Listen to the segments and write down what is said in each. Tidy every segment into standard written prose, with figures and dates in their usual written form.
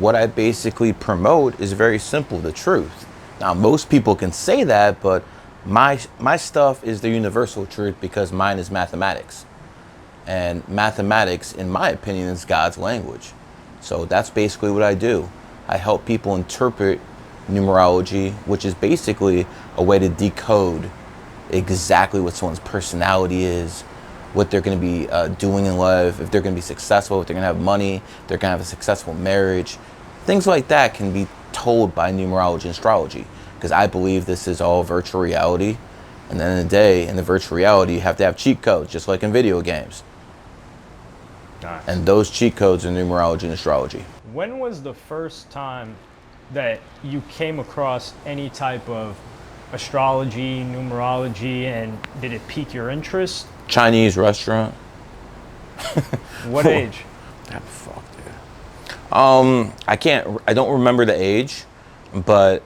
what I basically promote is very simple, the truth. Now, most people can say that, but my stuff is the universal truth because mine is mathematics. And mathematics, in my opinion, is God's language. So that's basically what I do. I help people interpret numerology, which is basically a way to decode exactly what someone's personality is, what they're going to be doing in life, if they're going to be successful, if they're going to have money, if they're going to have a successful marriage. Things like that can be told by numerology and astrology, because I believe this is all virtual reality. And then in the day, in the virtual reality, you have to have cheat codes, just like in video games. Nice. And those cheat codes are numerology and astrology. When was the first time that you came across any type of astrology, numerology, and did it pique your interest? Chinese restaurant. What age? Fuck, dude. I don't remember the age, but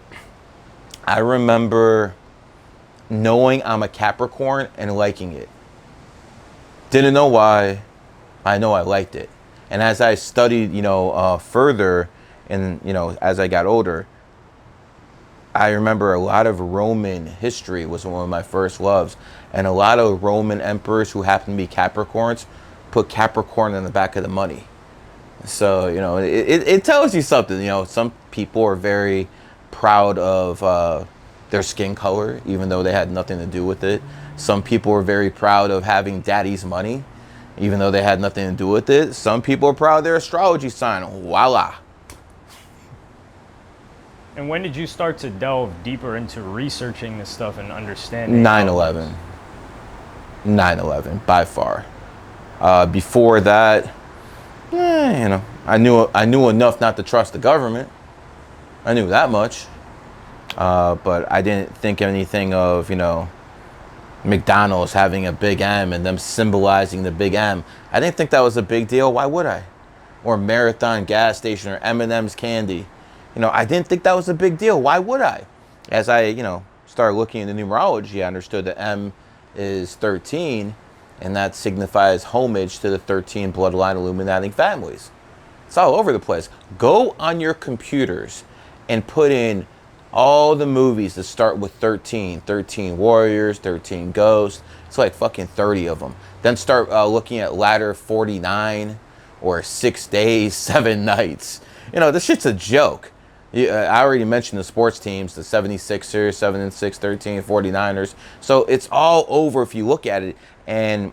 I remember knowing I'm a Capricorn and liking it. Didn't know why. I know I liked it. And as I studied, further, and, as I got older, I remember a lot of Roman history was one of my first loves. And a lot of Roman emperors who happened to be Capricorns put Capricorn in the back of the money. So, it tells you something. Some people are very proud of their skin color, even though they had nothing to do with it. Some people are very proud of having daddy's money, even though they had nothing to do with it. Some people are proud of their astrology sign. Voila. And when did you start to delve deeper into researching this stuff and understanding? 9/11. 9/11, by far. Before that, I knew enough not to trust the government. I knew that much. But I didn't think anything of, McDonald's having a big M and them symbolizing the big M. I didn't think that was a big deal. Why would I? Or Marathon gas station or M&M's candy. I didn't think that was a big deal. Why would I? As I, started looking into numerology, I understood that M is 13, and that signifies homage to the 13 bloodline illuminating families. It's all over the place. Go on your computers and put in all the movies that start with 13 Warriors, 13 Ghosts. It's like fucking 30 of them. Then start looking at Ladder 49 or 6 Days, 7 Nights. This shit's a joke. I already mentioned the sports teams, the 76ers, 7-6, 13, 49ers. So it's all over if you look at it. And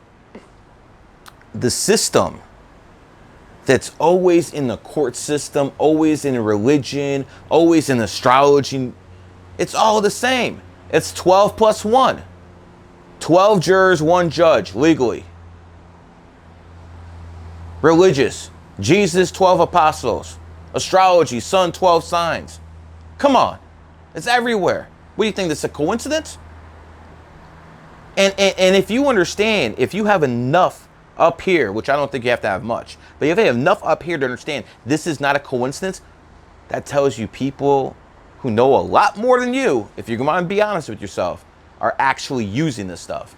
the system that's always in the court system, always in religion, always in astrology, it's all the same. It's 12 plus 1. 12 jurors, 1 judge, legally. Religious, Jesus, 12 apostles. Astrology, sun, 12 signs. Come on. It's everywhere. What do you think, this is a coincidence? And if you understand, if you have enough up here, which I don't think you have to have much, but if you have enough up here to understand this is not a coincidence, that tells you people who know a lot more than you, if you're going to be honest with yourself, are actually using this stuff.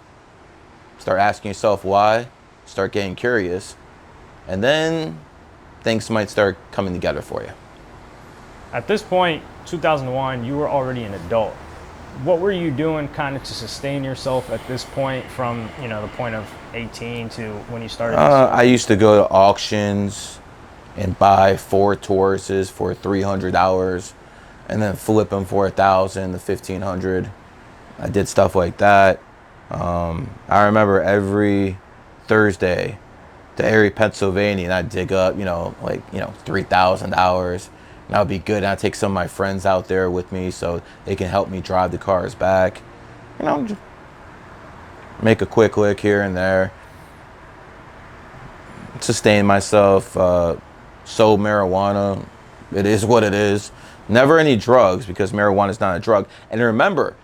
Start asking yourself why, start getting curious, and then things might start coming together for you. At this point, 2001, you were already an adult. What were you doing kind of to sustain yourself at this point from, the point of 18 to when you started? I used to go to auctions and buy Ford Tauruses for $300 and then flip them for $1,000 to $1,500. I did stuff like that. I remember every Thursday to Erie, Pennsylvania, and I'd dig up, $3,000. And that would be good. And I'd take some of my friends out there with me so they can help me drive the cars back. Just make a quick lick here and there. Sustain myself. Sold marijuana. It is what it is. Never any drugs, because marijuana is not a drug. And remember,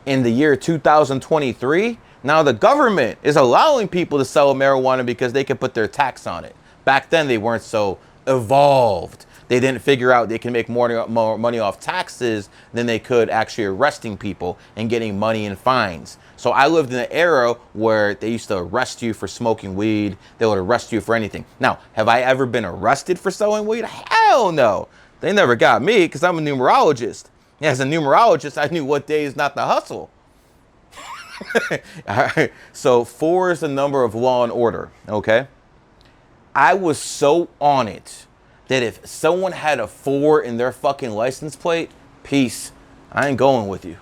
in the year 2023, now the government is allowing people to sell marijuana because they can put their tax on it. Back then, they weren't so evolved. They didn't figure out they can make more money off taxes than they could actually arresting people and getting money in fines. So I lived in an era where they used to arrest you for smoking weed. They would arrest you for anything. Now, have I ever been arrested for selling weed? Hell no. They never got me because I'm a numerologist. As a numerologist, I knew what days not to hustle. All right. So 4 is the number of law and order, okay? I was so on it that if someone had a 4 in their fucking license plate, peace, I ain't going with you.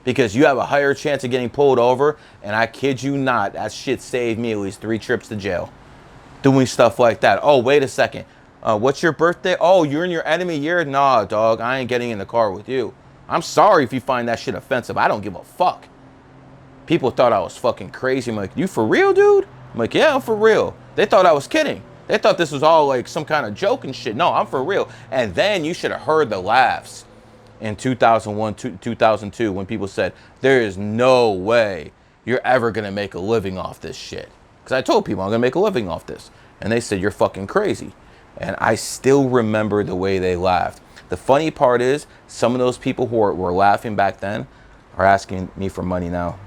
Because you have a higher chance of getting pulled over, and I kid you not, that shit saved me at least 3 trips to jail. Doing stuff like that. Oh, wait a second. What's your birthday? Oh, you're in your enemy year? Nah, dog, I ain't getting in the car with you. I'm sorry if you find that shit offensive. I don't give a fuck. People thought I was fucking crazy. I'm like, you for real, dude? I'm like, yeah, I'm for real. They thought I was kidding. They thought this was all like some kind of joke and shit. No, I'm for real. And then you should have heard the laughs in 2001, 2002 when people said, there is no way you're ever going to make a living off this shit. Because I told people I'm going to make a living off this. And they said, you're fucking crazy. And I still remember the way they laughed. The funny part is, some of those people who were laughing back then are asking me for money now.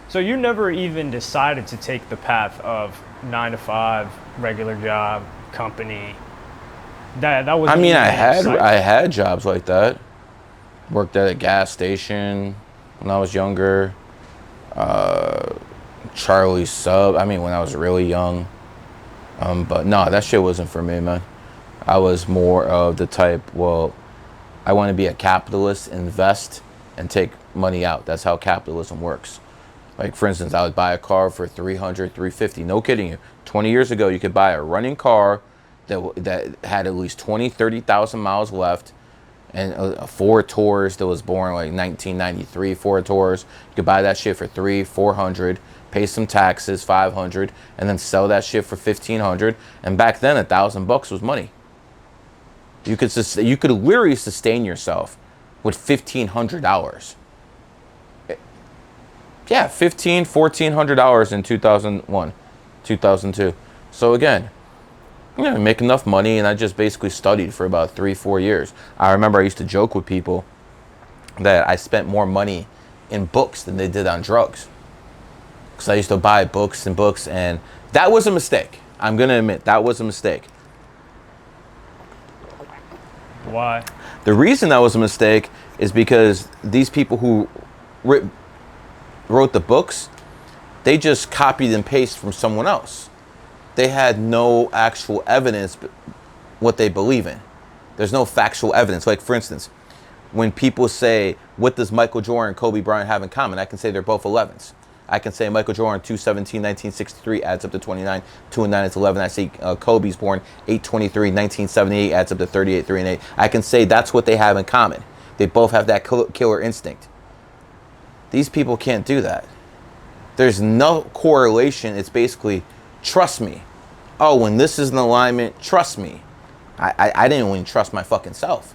So you never even decided to take the path of 9 to 5, regular job, company. That was. I mean, I had jobs like that. Worked at a gas station when I was younger. Charlie's Sub. I mean, when I was really young. But no, that shit wasn't for me, man. I was more of the type, well, I want to be a capitalist, invest, and take money out. That's how capitalism works. Like, for instance, I would buy a car for $300, $350. No kidding you. 20 years ago, you could buy a running car that had at least 20, 30,000 miles left, and a Ford Taurus that was born like 1993 Ford Taurus. You could buy that shit for $300, $400, pay some taxes, $500, and then sell that shit for $1,500. And back then, $1,000 was money. You could literally sustain yourself with $1,500. Yeah, $1,500, $1,400 in 2001, 2002. So again, you know, make enough money, and I just basically studied for about 3-4 years. I remember I used to joke with people that I spent more money in books than they did on drugs. Because I used to buy books and books, and that was a mistake. I'm going to admit, that was a mistake. Why? The reason that was a mistake is because these people who wrote the books, they just copied and pasted from someone else. They had no actual evidence what they believe in. There's no factual evidence. Like, for instance, when people say, what does Michael Jordan and Kobe Bryant have in common? I can say they're both 11s. I can say Michael Jordan, 2/17, 1963, adds up to 29. 2 and 9 is 11. I say Kobe's born 8/23, 1978, adds up to 38, 3 and 8. I can say that's what they have in common. They both have that killer instinct. These people can't do that. There's no correlation. It's basically, trust me. Oh, when this is in alignment, trust me. I didn't even trust my fucking self.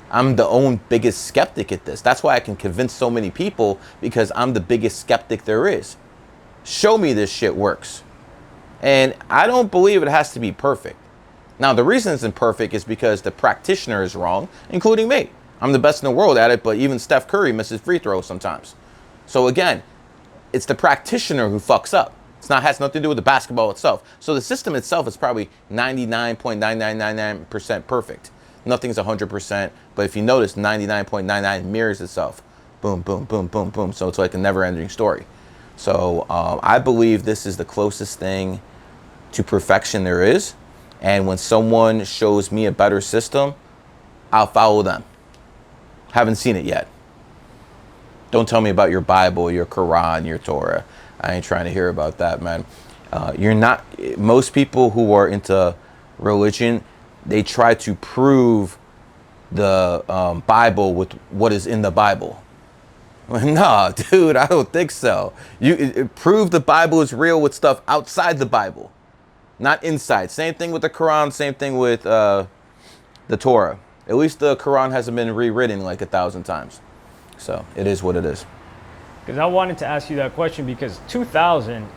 I'm the own biggest skeptic at this. That's why I can convince so many people, because I'm the biggest skeptic there is. Show me this shit works. And I don't believe it has to be perfect. Now, the reason it's imperfect is because the practitioner is wrong, including me. I'm the best in the world at it, but even Steph Curry misses free throws sometimes. So again, it's the practitioner who fucks up. Has nothing to do with the basketball itself. So the system itself is probably 99.9999% perfect. Nothing's 100%, but if you notice, 99.99 mirrors itself. Boom, boom, boom, boom, boom. So it's like a never-ending story. So I believe this is the closest thing to perfection there is. And when someone shows me a better system, I'll follow them. Haven't seen it yet. Don't tell me about your Bible, your Quran, your Torah. I ain't trying to hear about that, man. Most people who are into religion, they try to prove the Bible with what is in the Bible. Nah, dude, I don't think so. You prove the Bible is real with stuff outside the Bible, not inside. Same thing with the Quran, same thing with the Torah. At least the Quran hasn't been rewritten like 1,000 times. So it is what it is. Because I wanted to ask you that question, because 2000,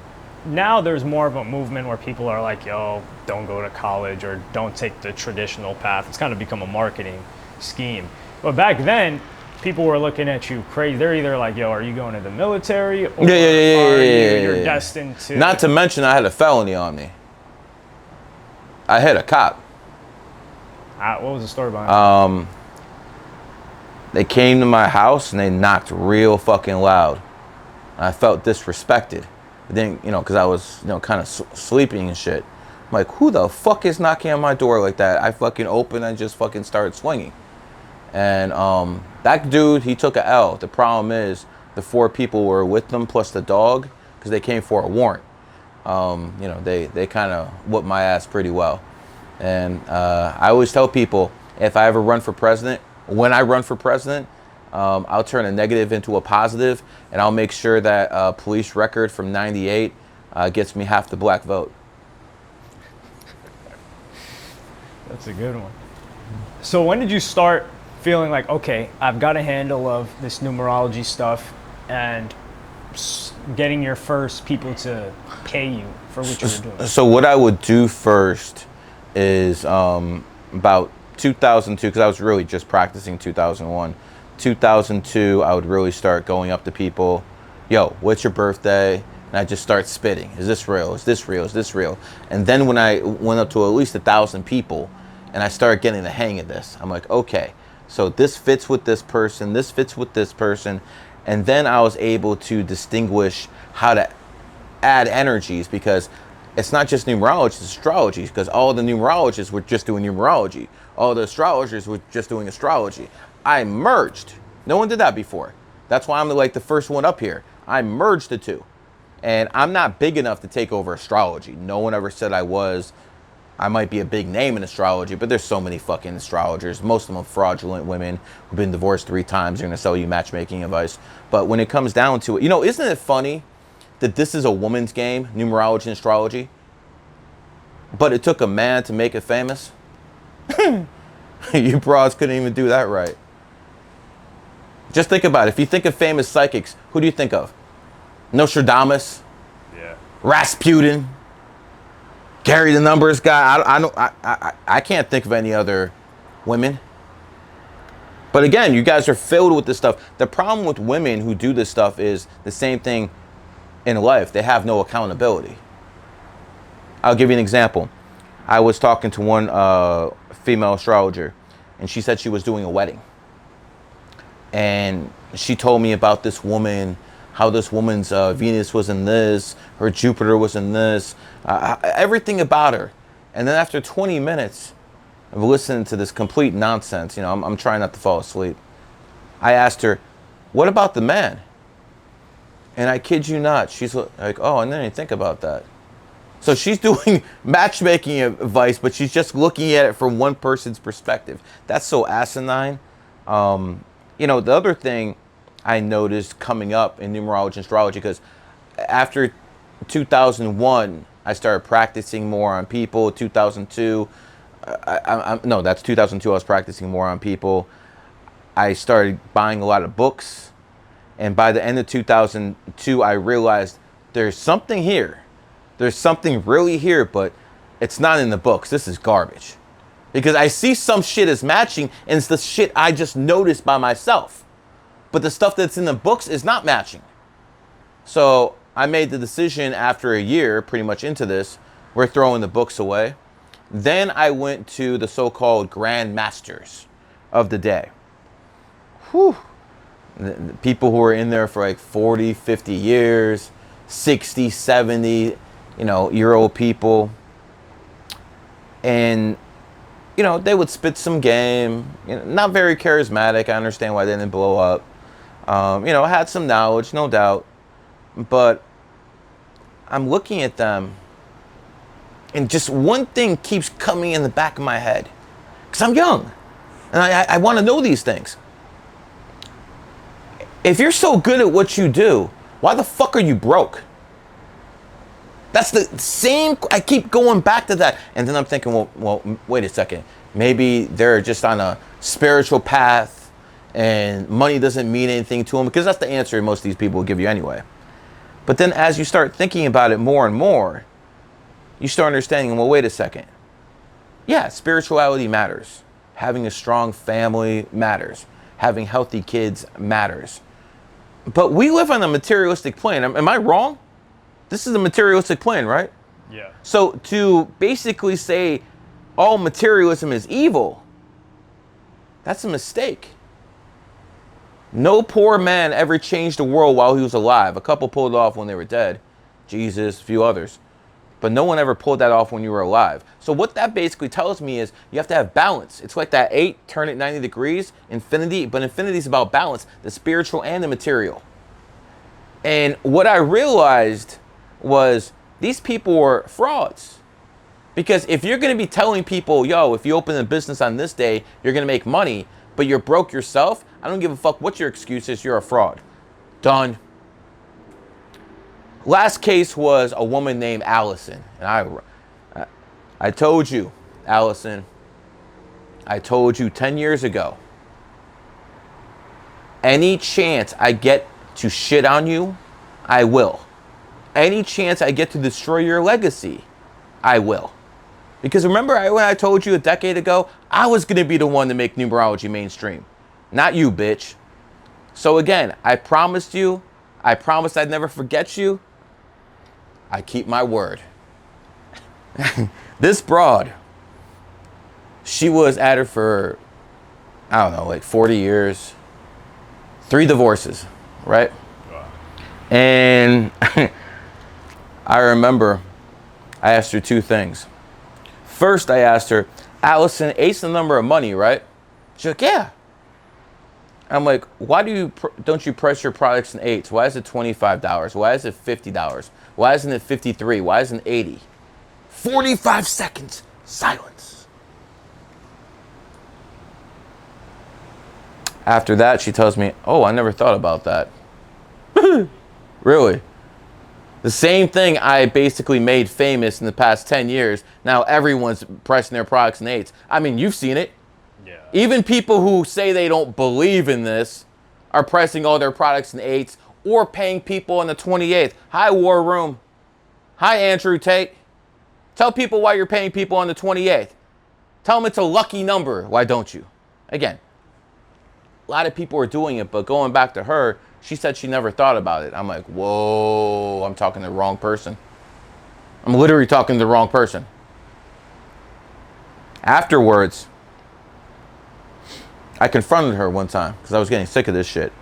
now there's more of a movement where people are like, yo, don't go to college or don't take the traditional path. It's kind of become a marketing scheme. But back then, people were looking at you crazy. They're either like, yo, are you going to the military? Or you're destined to... Not to mention I had a felony on me. I hit a cop. What was the story behind it? They came to my house and they knocked real fucking loud. I felt disrespected. Then, because I was, kind of sleeping and shit. I'm like, who the fuck is knocking on my door like that? I fucking opened and just fucking started swinging. And that dude, he took a L. The problem is the 4 people were with them plus the dog because they came for a warrant. They kind of whooped my ass pretty well. And I always tell people, if I ever run for president, when I run for president, I'll turn a negative into a positive, and I'll make sure that police record from '98 gets me half the black vote. That's a good one. So when did you start feeling like, okay, I've got a handle of this numerology stuff, and getting your first people to pay you for what you were doing? So what I would do first is about 2002, because I was really just practicing 2001. 2002, I would really start going up to people, yo, what's your birthday? And I just start spitting. Is this real? Is this real? Is this real? And then when I went up to at least 1,000 people and I started getting the hang of this, I'm like, okay, so this fits with this person, this fits with this person. And then I was able to distinguish how to add energies, because it's not just numerology, it's astrology, because all the numerologists were just doing numerology. All the astrologers were just doing astrology. I merged. No one did that before. That's why I'm the first one up here. I merged the two. And I'm not big enough to take over astrology. No one ever said I was. I might be a big name in astrology, but there's so many fucking astrologers. Most of them are fraudulent women who've been divorced 3 times. They're going to sell you matchmaking advice. But when it comes down to it, isn't it funny that this is a woman's game, numerology and astrology? But it took a man to make it famous? You broads couldn't even do that right. Just think about it. If you think of famous psychics, who do you think of? Nostradamus? Yeah. Rasputin? Gary the Numbers guy? I can't think of any other women. But again, you guys are filled with this stuff. The problem with women who do this stuff is the same thing in life. They have no accountability. I'll give you an example. I was talking to one female astrologer, and she said she was doing a wedding. And she told me about this woman, how this woman's Venus was in this, her Jupiter was in this, everything about her. And then after 20 minutes of listening to this complete nonsense, I'm trying not to fall asleep, I asked her, what about the man? And I kid you not, she's like, oh, I didn't even think about that. So she's doing matchmaking advice, but she's just looking at it from one person's perspective. That's so asinine. The other thing I noticed coming up in numerology and astrology, because after 2001, I started practicing more on people. 2002, no, that's 2002. I was practicing more on people. I started buying a lot of books. And by the end of 2002, I realized there's something here. There's something really here, but it's not in the books. This is garbage. Because I see some shit as matching, and it's the shit I just noticed by myself. But the stuff that's in the books is not matching. So I made the decision after a year, pretty much into this, we're throwing the books away. Then I went to the so-called Grand Masters of the day. Whew. The people who were in there for 40, 50 years, 60, 70, year old people. And, they would spit some game, not very charismatic. I understand why they didn't blow up. Had some knowledge, no doubt. But I'm looking at them, and just one thing keeps coming in the back of my head. Because I'm young, and I want to know these things. If you're so good at what you do, why the fuck are you broke? That's the same. I keep going back to that. And then I'm thinking, well, wait a second. Maybe they're just on a spiritual path and money doesn't mean anything to them, because that's the answer most of these people will give you anyway. But then as you start thinking about it more and more, you start understanding, well, wait a second. Yeah, spirituality matters. Having a strong family matters. Having healthy kids matters. But we live on a materialistic plane. Am I wrong? This is a materialistic plane, right? Yeah. So to basically say all materialism is evil That's a mistake. No poor man ever changed the world while he was alive. A couple pulled it off when they were dead. Jesus, a few others. But no one ever pulled that off when you were alive. So what that basically tells me is you have to have balance. It's like that 8, turn it 90 degrees, infinity. But infinity is about balance, the spiritual and the material. And what I realized was these people were frauds. Because if you're going to be telling people, yo, if you open a business on this day, you're going to make money, but you're broke yourself, I don't give a fuck what your excuse is, you're a fraud. Done. Last case was a woman named Allison. And I told you, Allison, I told you 10 years ago, any chance I get to shit on you, I will. Any chance I get to destroy your legacy, I will. Because remember when I told you a decade ago, I was going to be the one to make numerology mainstream. Not you, bitch. So again, I promised you. I promised I'd never forget you. I keep my word. This broad, she was at her for, I don't know, like 40 years. 3 divorces, right? And I remember I asked her 2 things. First, I asked her, Allison, 8's the number of money, right? She's like, yeah. I'm like, why don't you price your products in 8s? Why is it $25? Why is it $50? Why isn't it 53? Why isn't it 80? 45 seconds, silence. After that, she tells me, oh, I never thought about that. Really? The same thing I basically made famous in the past 10 years. Now everyone's pricing their products in 8s. I mean, you've seen it. Yeah. Even people who say they don't believe in this are pricing all their products in 8s or paying people on the 28th. Hi, War Room. Hi, Andrew Tate. Tell people why you're paying people on the 28th. Tell them it's a lucky number. Why don't you? Again, a lot of people are doing it, but going back to her, she said she never thought about it. I'm like, whoa, I'm talking to the wrong person. I'm literally talking to the wrong person. Afterwards, I confronted her one time because I was getting sick of this shit.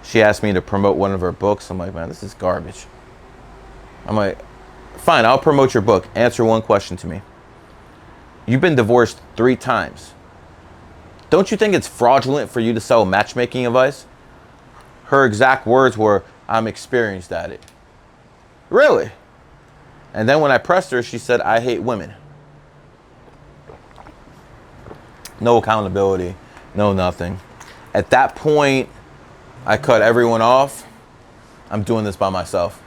She asked me to promote one of her books. I'm like, man, this is garbage. I'm like, fine, I'll promote your book. Answer one question to me. You've been divorced 3 times. Don't you think it's fraudulent for you to sell matchmaking advice? Her exact words were, I'm experienced at it. Really? And then when I pressed her, she said, I hate women. No accountability, no nothing. At that point, I cut everyone off. I'm doing this by myself.